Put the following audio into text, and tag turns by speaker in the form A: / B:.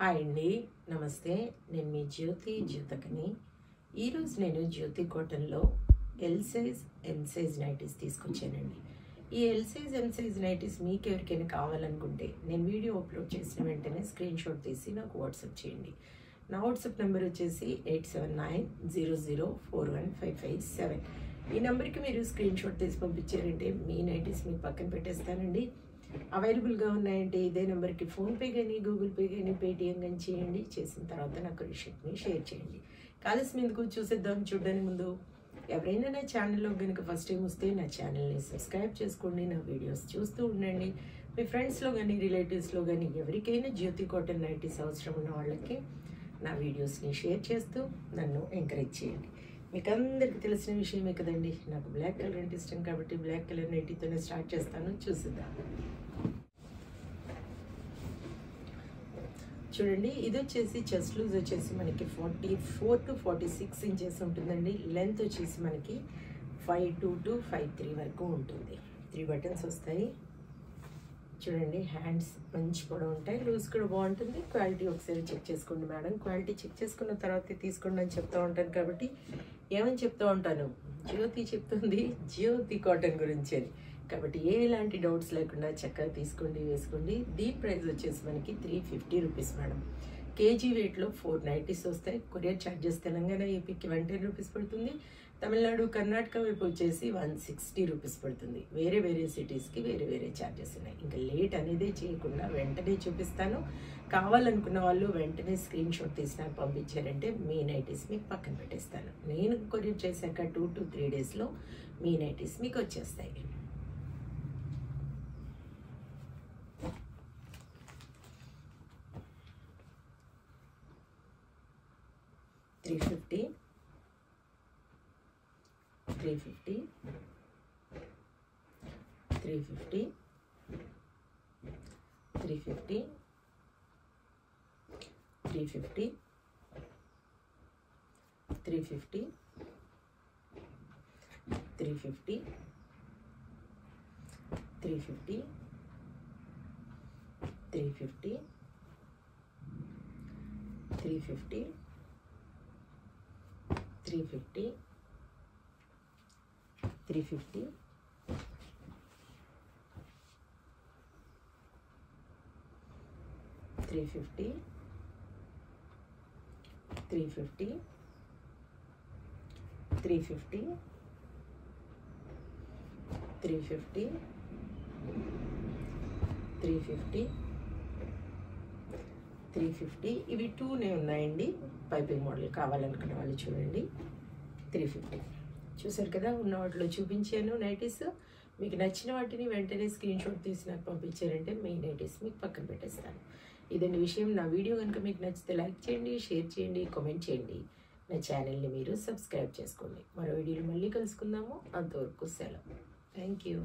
A: Hi అండి, నమస్తే. నేను మీ జ్యోతికని. ఈరోజు నేను జ్యోతి కాటన్లో L size M size nighties తీసుకొచ్చానండి. ఈ L size M size nighties మీకు ఎవరికైనా కావాలనుకుంటే నేను వీడియో అప్లోడ్ చేసిన వెంటనే స్క్రీన్ షాట్ తీసి నాకు వాట్సాప్ చేయండి. నా వాట్సాప్ నెంబర్ వచ్చేసి 8790041557. ఈ నెంబర్కి మీరు స్క్రీన్ షాట్ తీసి పంపించారంటే మీ నైటీస్ మీకు పక్కన పెట్టేస్తానండి. అవైలబుల్గా ఉన్నాయంటే ఇదే నెంబర్కి ఫోన్పే కానీ గూగుల్ పే కానీ పేటిఎం కానీ చేయండి. చేసిన తర్వాత నాకు రిసిప్ట్ని షేర్ చేయండి. కాలేజ్ మీదకు చూసేద్దాం. చూడడానికి ముందు ఎవరైనా నా ఛానల్లో కనుక ఫస్ట్ టైం వస్తే నా ఛానల్ని సబ్స్క్రైబ్ చేసుకోండి. నా వీడియోస్ చూస్తూ ఉండండి. మీ ఫ్రెండ్స్లో కానీ రిలేటివ్స్లో కానీ ఎవరికైనా జ్యోతి కాటన్ నైటీస్ అవసరం ఉన్న వాళ్ళకి నా వీడియోస్ని షేర్ చేస్తూ నన్ను ఎంకరేజ్ చేయండి. మీకు అందరికీ తెలిసిన విషయమే కదండి, నాకు బ్లాక్ కలర్ అంటే ఇష్టం కాబట్టి బ్లాక్ కలర్ నైటీతోనే స్టార్ట్ చేస్తాను. చూసిద్దాం. చూడండి, ఇది వచ్చేసి చెస్ట్ లూజ్ వచ్చేసి మనకి 44 to 46 ఇంచెస్ ఉంటుందండి. లెంత్ వచ్చేసి మనకి 52 to 53 వరకు ఉంటుంది. 3 బటన్స్ వస్తాయి. చూడండి, హ్యాండ్స్ మంచి కూడా ఉంటాయి, లూజ్ కూడా బాగుంటుంది. క్వాలిటీ ఒకసారి చెక్ చేసుకోండి మేడం. క్వాలిటీ చెక్ చేసుకున్న తర్వాత తీసుకోండి అని చెప్తూ ఉంటాను కాబట్టి ఏమని చెప్తూ ఉంటాను, జ్యోతి చెప్తుంది జ్యోతి కాటన్ గురించి అని. కాబట్టి ఎలాంటి డౌట్స్ లేకుండా చక్కగా తీసుకోండి, వేసుకోండి. దీని ప్రైస్ వచ్చేసి మనకి 350 రూపీస్ మేడం. కేజీ వెయిట్లో 4 నైటీస్ వస్తాయి. కొరియర్ ఛార్జెస్ తెలంగాణ ఏపీకి 110 రూపీస్ పడుతుంది. తమిళనాడు కర్ణాటక వైపు వచ్చేసి 160 రూపీస్ పడుతుంది. వేరే వేరే సిటీస్కి వేరే వేరే ఛార్జెస్ ఉన్నాయి. ఇంకా లేట్ అనేదే చేయకుండా వెంటనే చూపిస్తాను. కావాలనుకున్న వాళ్ళు వెంటనే స్క్రీన్ షాట్ తీసి నాకు పంపించారంటే మీ నైటీస్ మీకు పక్కన పెట్టేస్తాను. నేను కొరియర్ చేశాక 2 to 3 డేస్లో మీ నైటీస్ మీకు వచ్చేస్తాయి. $350 $350 $350 $350 $350 $350 $350 $350 $350 $350 $350 $350 $350 $350 $350 $350 $350 $350. ఇవి 2నే ఉన్నాయండి. పైపింగ్ మోడల్ కావాలనుకున్న వాళ్ళు చూడండి. 350 చూసారు కదా, ఉన్న వాటిలో చూపించాను నైటీస్. మీకు నచ్చిన వాటిని వెంటనే స్క్రీన్ షాట్ తీసి నాకు పంపించారంటే మీ నైటీస్ మీకు పక్కన పెట్టేస్తాను. ఇదండి విషయం. నా వీడియో కనుక మీకు నచ్చితే లైక్ చేయండి, షేర్ చేయండి, కామెంట్ చేయండి. నా ఛానల్ని మీరు సబ్స్క్రైబ్ చేసుకోండి. మరో వీడియోలో మళ్ళీ కలుసుకుందాము. అంతవరకు సెలవు. Thank you.